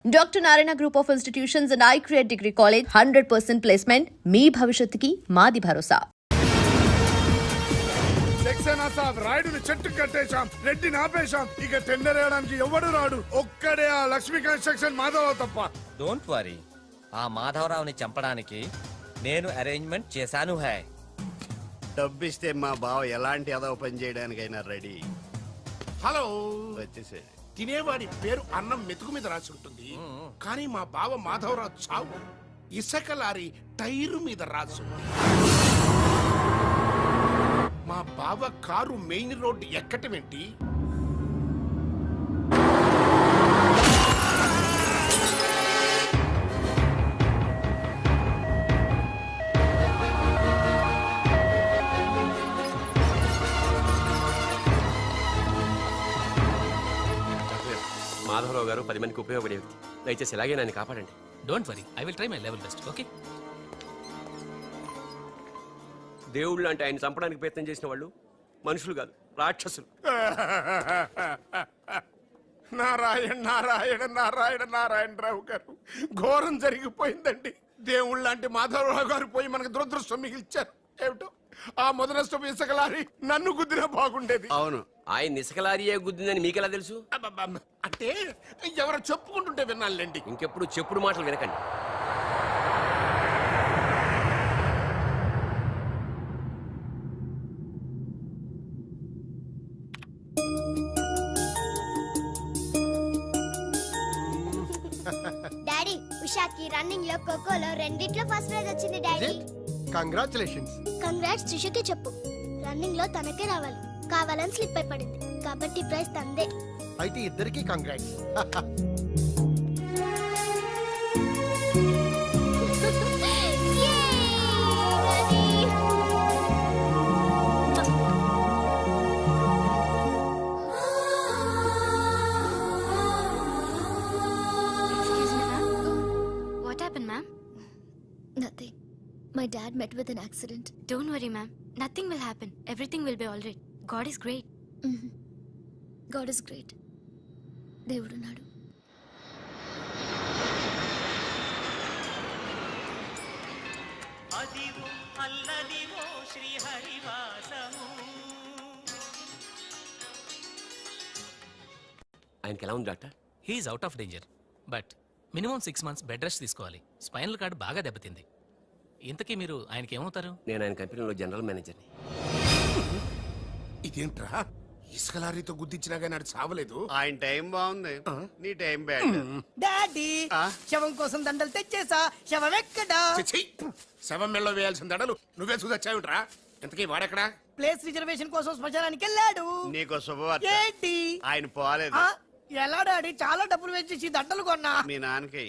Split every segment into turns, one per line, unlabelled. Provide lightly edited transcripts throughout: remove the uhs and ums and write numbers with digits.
Doctor Narayana group of institutions and iCreate degree college 100% placement మీ భవిష్యత్తుకి మాది భరోసా.
సక్సేనా సాబ్ రాయుడుని చెట్టు కట్టేశాం, రెడ్డిని ఆపేశాం. ఇక టెండర్ వేయడానికి ఎవడు రాడు, ఒక్కడే ఆ లక్ష్మీ కన్స్ట్రక్షన్ మాధవరావు తప్ప.
డోంట్ వరీ, ఆ మాధవరావుని చంపడానికి నేను అరేంజ్మెంట్ చేశాను. హై
డబ్బిస్తే మా బావ ఎలాంటి అదవ పని చేయడానికైనా రెడీ.
హలో,
వచ్చేసే.
తినేవాడి పేరు అన్నం మెతుకు మీద రాసి ఉంటుంది, కానీ మా బావ మాధవరావు చావు ఇసుక లారీ టైరు మీద రాసుంది. మా బావ కారు మెయిన్ రోడ్ ఎక్కటమేంటి?
మాధవరావు గారు 10 మందికి ఉపయోగపడే వ్యక్తి. దయచేసి ఇలాగే నన్ను కాపాడండి.
Don't worry, I will try my level best. Okay.
దేవుళ్ళు అంటే ఆయన చంపడానికి ప్రయత్నం చేసిన వాళ్ళు మనుషులు కాదు, రాక్షసులు.
నారాయణ నారాయణ నారాయణ నారాయణరావు గారు, ఘోరం జరిగిపోయిందండి. దేవుళ్ళు లాంటి మాధవరావు గారు పోయి మనకు దురదృష్టం మిగిల్చారు. ఏమిటో ఆ మొదలష్టం ఇసుక లారీ నన్ను గుద్దినా బాగుండేది.
అవును, ఆయన ఇసుకలారియే గుద్దిందని మీకెలా తెలుసు?
అబ్బబ్బబ్బ. అంటే ఎవరో చెప్పుకుంటుంటే విన్నానులేండి.
ఇంకెప్పుడు చెప్పుడు మాటలు వినకండి.
డాడీ, ఉషాకి రన్నింగ్ లో ఖోఖోలో రెండిట్లో ఫస్ట్ ప్రైజ్ వచ్చింది డాడీ.
కంగ్రాచులేషన్స్.
కంగ్రాట్స్ త్రిషకి చెప్పు. రన్నింగ్ లో తనకే రావాలి, కావాలని స్లిప్ అయి పడింది కాబట్టి ప్రైజ్ తందే.
అయితే ఇద్దరికి congrats.
What happened, ma'am?
Nothing. My dad met with an accident.
Don't worry, ma'am. Nothing will happen. Everything will be all right. God is great.
God is great. దేవుడు నాడు.
ఆయనకి ఎలా ఉంది doctor?
He's out of danger, but minimum 6 months bed rest తీసుకోవాలి. Spinal cord బాగా దెబ్బతింది. ఇంతకీ మీరు ఆయనకి ఏమవుతారు?
నేను ఆయన కంపెనీలో జనరల్ మేనేజర్ని.
ఇదేంట్రా, ఇసుక లారీతో గుద్దించినా కానీ అది చావలేదు.
ఆయన టైం బాగుంది, నీ టైం బ్యాడ్.
డాడీ, శవం కోసం దండలు తెచ్చేసా. శవం ఎక్కడా?
చిచ్చి, శవం మెళ్ళలో వేయాల్సిన దడలు నువ్వే చూసొచ్చావుట్రా. ఇంతకీ వాడెక్కడా?
ప్లేస్ రిజర్వేషన్ కోసం శ్మశానానికి వెళ్ళాడు.
నీకో శుభవార్త,
ఏంటి?
ఆయన పోలేదు.
ఆ, ఎలా డాడీ? చాలా డబ్బులు వేసేసి దండలు కొన్నా.
మీ నాన్నకి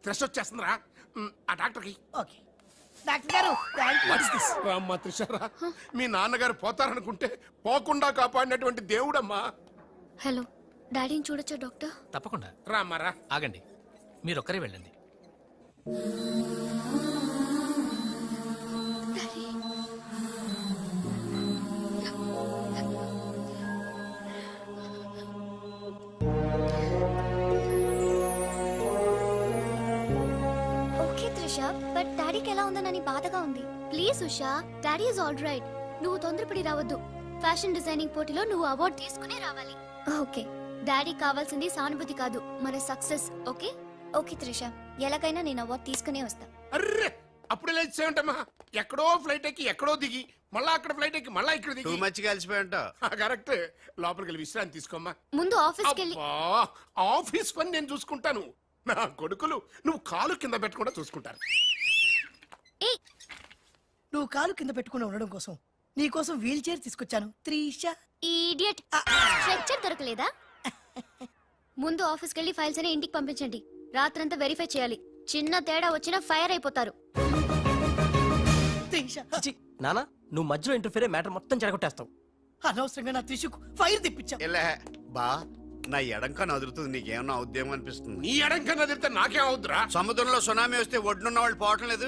థ్రెష్ వచ్చేస్తుందిరా. ఆ డాక్టర్కి.
ఓకే డాక్టర్ గారు, థాంక్ యూ.
రామ్మా త్రిషారా, మీ నాన్నగారు పోతారనుకుంటే పోకుండా కాపాడినటువంటి దేవుడమ్మా.
హలో, డాడీని చూడొచ్చా డాక్టర్?
తప్పకుండా.
రామ్మారా.
ఆగండి, మీరు ఒక్కరే వెళ్ళండి.
ఓకే త్రిష, బట్ డాడీకి ఎలా ఉందనని బాధగా ఉంది. Please Usha, daddy is all right. నువ్వు తొందరపడి రావద్దు. ఫ్యాషన్ డిజైనింగ్ పోటీలో నువ్వు అవార్డు తీసుకునే రావాలి. ఓకే, డాడీ కావాల్సింది సానుభూతి కాదు, మన సక్సెస్. ఓకే ఓకే త్రిష, ఎలాగైనా నేను అవార్డు తీసుకునే వస్తా.
అర్రే, అప్పుడు లేచేమంటమ్మా. ఎక్కడో ఫ్లైట్ ఎక్కి ఎక్కడో దిగి మళ్ళా అక్కడ ఫ్లైట్ ఎక్కి మళ్ళా ఇక్కడ
టూ
దిగి.
మచ్ కలిసిపోయి ఉంటావు.
కరెక్ట్. లోపలికి వెళ్ళి విశ్రాంతి తీసుకోమ్మా.
ముందు ఆఫీస్కి వెళ్ళి.
అబ్బా, ఆఫీస్ పని నేను చూసుకుంటాను. నా కొడుకులు నువ్వు కాలు కింద పెట్టకుండా చూసుకుంటారు.
నువ్వు కాలు కింద పెట్టుకుని ఉండడం కోసం నీ కోసం వీల్ చైర్ తీసుకొచ్చాను త్రిష.
ఈడియట్, స్ట్రెచ్చర్ దొరకలేదా? ముందు ఆఫీస్కి వెళ్ళి ఫైల్స్ అని ఇంటికి పంపించండి. రాత్రంతా వెరిఫై చేయాలి. చిన్న తేడా వచ్చినా ఫైర్ అయిపోతారు.
త్రిష,
నానా, నువ్వు మధ్యలో ఇంటర్ఫీర్ మ్యాటర్ మొత్తం చెడగొట్టేస్తావు.
అనవసరంగా నా త్రిషకు ఫైర్ తెప్పించావు.
ఎలా బా, నా ఎడంకా నదురుతుంది, నీకేమన్నా ఉద్యమం అనిపిస్తుంది?
నీ ఎడంకన్నా తిరిగితే నాకేం అవుద్దురా?
సముద్రంలో సునామీ వస్తే ఒడ్డున్న వాళ్ళు పోవటం లేదు.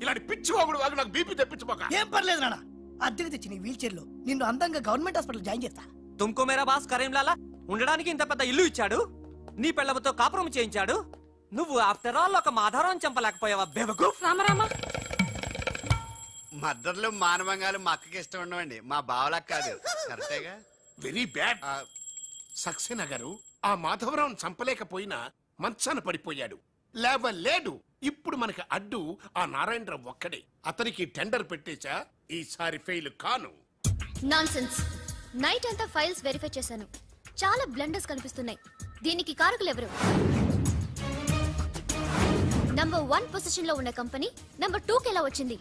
ఇలాంటి పిచ్చి వాగుడు వాగు నాకు బీపీ తెప్పించుకోక.
ఏం పర్లేదు నాన్న, అద్దెకి తెచ్చి నీ వీల్ చైర్ లో నిన్ను అందంగా గవర్నమెంట్ హాస్పిటల్ జాయిన్ చేస్తా.
తుమ్కో మేరా బాస్ కరీం లాలా
ఉండడానికి ఇంత పెద్ద ఇల్లు ఇచ్చాడు, నీ పిల్లలతో కాపురం చేయించాడు. నువ్వు ఆఫ్టర్ ఆల్ ఒక మాధవరావుని చంపలేకపోయావా బేవకు?
రామరామా
మద్దర్లు మానవంగాలు మా అక్కకి ఇష్టం ఉండవండి, మా బావలకు కాదు. కరెక్టేగా?
Very bad. సక్సేనా గారు ఆ మాధవరావును చంపలేకపోయినా మంచాన పడిపోయాడు, లేవలేడు. ఇప్పుడు మనకి అడ్డు ఆ నారాయణరావు ఒక్కడే. అతనికి టెండర్ పెట్టేశా, ఈసారి ఫెయిల్ కాను.
నాన్సెన్స్. నైట్ అంతా ఫైల్స్ వెరిఫై చేశాను, చాలా బ్లండర్స్ కనిపిస్తున్నాయి. దీనికి కారకులు ఎవరు? నంబర్ 1 పొజిషన్ లో ఉన్న కంపెనీ నంబర్ 2కి ఎలా వచ్చింది?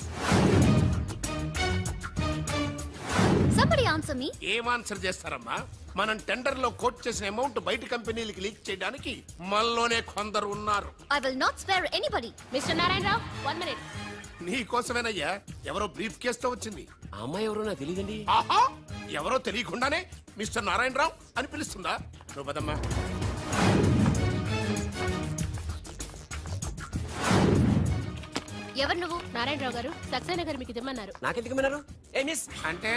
Somebody answer me.
ఏం ఆన్సర్ చేస్తారమ్మా? మనం టెండర్ లో కోట్ చేసిన అమౌంట్ బయట కంపెనీలకి లీక్ చేయడానికి మనలోనే కొందరు ఉన్నారు.
I will not spare anybody.
Mister Narayana Rao 1 minute.
నీ కోసమేనయ్యా ఎవరో బ్రీఫ్ కేసుతో వచ్చింది.
ఆ అమ్మాయి ఎవరో నాకు తెలియదండి.
ఆహా, ఎవరో తెలియకుండానే మిస్టర్ నారాయణరావు అని పిలుస్తుందా? నువ్వు పదమ్మా.
ఎవరు నువ్వు?
నారాయణరావు గారు సక్సేనా గారు మీకు ఇమ్మన్నారు.
నాకెందుకు విన్నారు? ఏ మిస్,
అంటే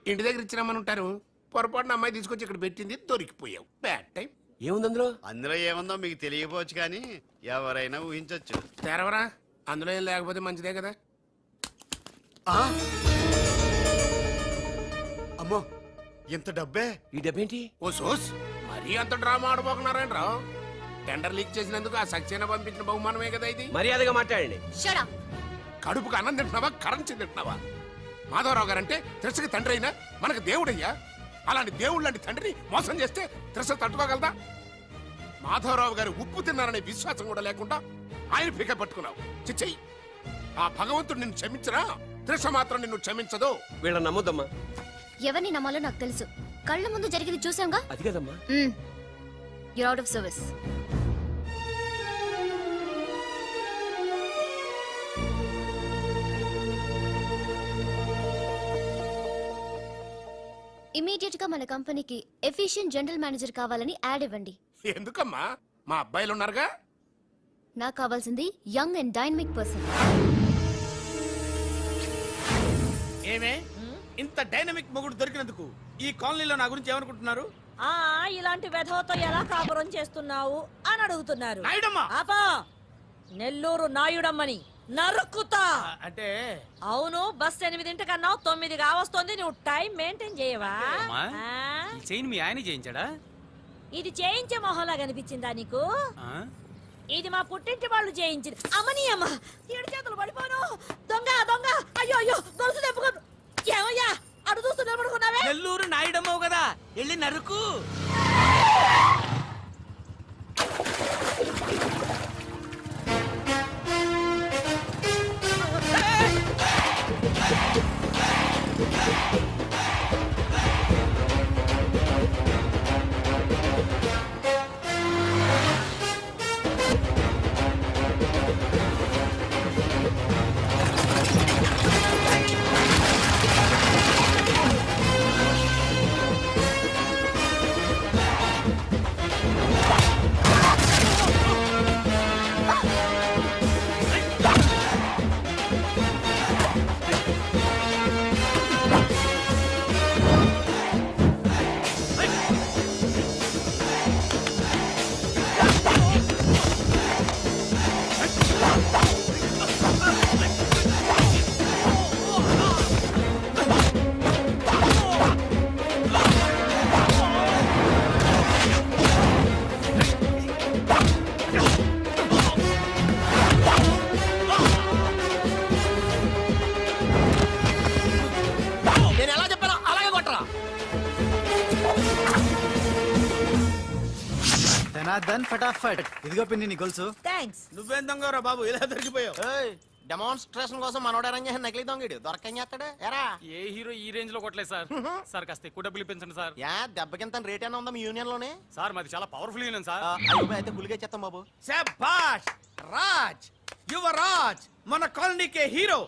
ఇంటి దగ్గర ఇచ్చినామని ఉంటారు. పొరపాటున అమ్మాయి తీసుకొచ్చి ఇక్కడ పెట్టింది, దొరికిపోయావు. Bad time.
ఏముంది అందులో?
అందులో ఏముందో మీకు తెలియకపోవచ్చు కానీ ఎవరైనా ఊహించొచ్చు.
తెరవరా, అందులో ఏం లేకపోతే మంచిదే కదా.
అమ్మో, ఇంత డబ్బే?
ఈ డబ్బేంటి?
ఓ సోస్, మరీ అంత డ్రామా ఆడబోకున్నారాయణరావు. టెండర్ లీక్ చేసినందుకు ఆ సక్సేనా పంపించిన బహుమానమే కదా ఇది.
మర్యాదగా మాట్లాడండి.
Shut up.
కడుపుకు అన్నం తింటున్నావా, కరెన్సీ తింటున్నావా? మాధవరావు గారంటే త్రిషకి తండ్రి అయినా మనకు దేవుడయ్యా. అలాంటి దేవుడు లాంటి తండ్రిని మోసం చేస్తే త్రిష తట్టుకోగలదా? మాధవరావు గారు ఉప్పు తిన్నారనే విశ్వాసం కూడా లేకుండా ఆయన పీక పట్టుకున్నావు. చిచ్చయ్యి, ఆ భగవంతుడు నిన్ను క్షమించరా? త్రిష మాత్రం నిన్ను క్షమించదు.
వీళ్ళని నమ్మొద్దమ్మా.
ఎవరిని నమ్మాలో నాకు తెలుసు. కళ్ళ ముందు జరిగింది చూసాంగా.
అది కదమ్మా.
You're out of service. Immediate గా మన కంపెనీకి ఎఫిషియెంట్ జనరల్ మేనేజర్ కావాలని యాడ్ ఇవ్వండి.
ఎందుకమ్మా? మా అబ్బాయిలు ఉన్నారుగా.
నాకు కావాల్సింది యంగ్ అండ్ డైనమిక్ పర్సన్.
ఏమే ఇంత డైనమిక్ మొగుడు దొరికినందుకు ఈ కాలనీలో నా గురించి ఏమనుకుంటున్నారు?
ఇలాంటి వెధవతో ఎలా కాపురం చేస్తున్నావు అని అడుగుతున్నారు.
నాయుడమ్మా!
ఆపా! నెల్లూరు నాయుడమ్మని నరుక్కుతా.
అంటే
అవును, బస్ 8 కన్నా 9 కావస్తుంది. నువ్వు టైం మెయింటైన్ చేయవా?
చైన్ మీ ఆయన చేయించాడా?
ఇది చేయించే మొహంలా కనిపించిందా నీకు? ఇది మా పుట్టింటి వాళ్ళు చేయించింది. అమ్మని అమ్మ, 7 చేతులు పడిపోను. దొంగ దొంగ, అయ్యో అయ్యో, గొలుసు తెప్పుకో. ఏమయ్యా అడు చూస్తూ నిలబడుకున్నావే?
నెల్లూరు నాయుడమ్మవు కదా, వెళ్ళి నరుకు.
నేను ఎలా చెప్పానో అలాగే కొట్టరా.
ధనాధన్ ఫటాఫట్. ఇదిగో పిన్ని నీ గొలుసు.
థ్యాంక్స్.
నువ్వేం దొంగరా బాబు, ఇలా దొరికిపోయావు?
డెమాన్స్ట్రేషన్ కోసం మనోడు అరేంజ్ చేసిన నకిలీ దొంగడు దొరకని చేస్తాడు. ఎరా
ఏ హీరో ఈ రేంజ్ లో కొట్టలేదు సార్. సార్ కాస్త ఎక్కువ డబ్బులు ఇప్పించండి సార్.
యా దెబ్బకింత రేట్ అయినా ఉందా మీ యూనియన్ లోనే?
సార్ మాది చాలా పవర్ఫుల్ యూనియన్ సార్.
అయితే గులిగా చేస్తాం బాబు.
శభాష్ రాజ్, యువరాజ్, మన కాలనీకే హీరో.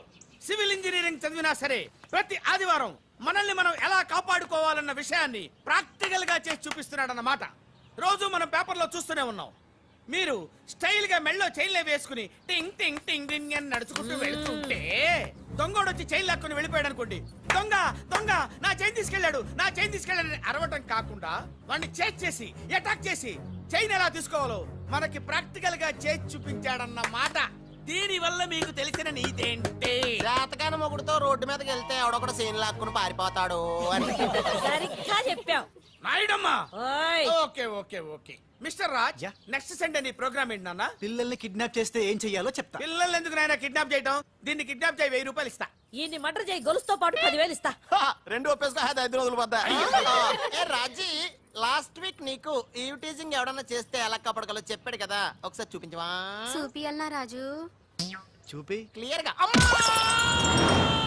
సివిల్ ఇంజనీరింగ్ చదివినా సరే ప్రతి ఆదివారం మనల్ని మనం ఎలా కాపాడుకోవాలన్న విషయాన్ని ప్రాక్టికల్ గా చేసి చూపిస్తున్నాడన్నమాట. రోజు మనం పేపర్లో చూస్తూనే ఉన్నాం. మీరు స్టైల్ గా మెళ్ళో చైన్లే వేసుకుని టింగ్ టింగ్ టింగ్ టింగ్ అని నడుచుకుంటూ వెళ్తుంటే దొంగోడు వచ్చి చైన్ లాక్కుని వెళ్ళిపోయాడు అనుకోండి, దొంగ దొంగ నా చైన్ తీసుకెళ్ళాడు నా చైన్ తీసుకెళ్ళాడు అని అరవటం కాకుండా వాడిని చేజ్ చేసి అటాక్ చేసి చైన్ ఎలా తీసుకోవాలో మనకి ప్రాక్టికల్ గా చేసి చూపించాడన్న మాట. దీని వల్ల మీకు తెలిసిన నీతేంటి?
జాతకాన మొగుడుతో రోడ్డు మీదకి వెళ్తే ఎవడొకడు సీన్ లాక్కుని పారిపోతాడు అని.
సరిగ్గా చెప్పావు.
నాయుడమ్మా.
ఓయ్
okay okay okay mister Raj, next Sunday నీ ప్రోగ్రామ్ ఏంటి నాన్న?
పిల్లల్ని కిడ్నాప్ చేస్తే ఏం చెయ్యాలో చెప్తా.
పిల్లలు ఎందుకు నాయన కిడ్నాప్ చేయటం? దీన్ని కిడ్నాప్ చేయి 1000 రూపాయలు ఇస్తా.
ఈయన్ని మటర్ చేయి, గొలుసుతో పాటు 10,000 ఇస్తా.
రెండు ఒప్పేసుకో 5 రోజులు పడ్డా. ఏ రాజీ, లాస్ట్ వీక్ నీకు ఈవ్ టీజింగ్ ఎవడన్నా చేస్తే ఎలా కాపాడగలో చెప్పాడు కదా, ఒకసారి చూపించవా?
చూపియల్నా రాజు?
చూపి.
క్లియర్ గా. అమ్మా!